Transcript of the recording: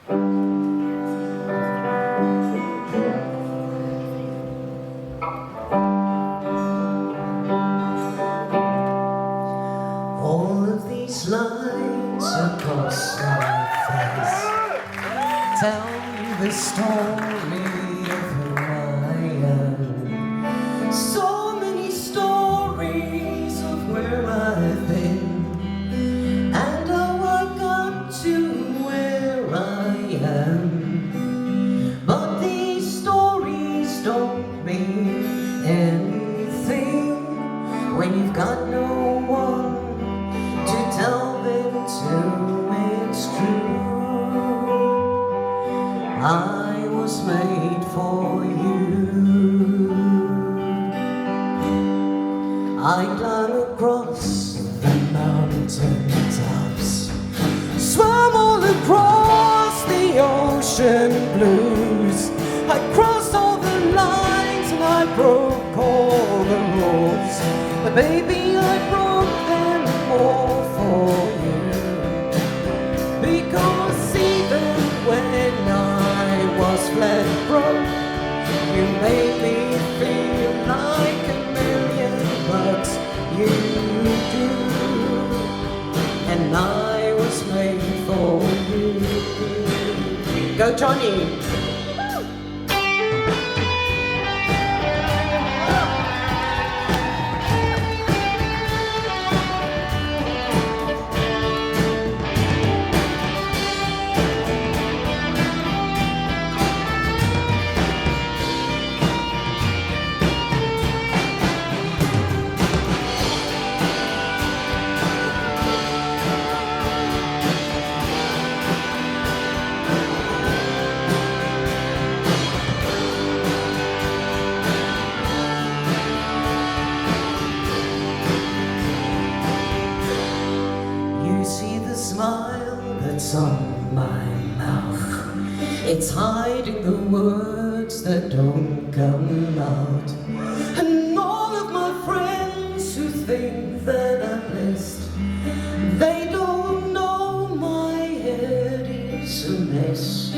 All of these lines across my face tell me the story of who I am. So many stories of where I've been, and I work up to where I am. But these stories don't mean anything when you've got no one to tell them to. It's true, I was made for you. I climb across the mountain tops, swam all across the ocean blues. I crossed all the lines and I broke all the rules, but baby, I broke them all for you. Because even when I was flat broke, you made me feel like a million bucks. You do, and I was made for you. Go Johnny! Smile that's on my mouth, it's hiding the words that don't come out. And all of my friends who think that I'm blessed, they don't know my head is a mess.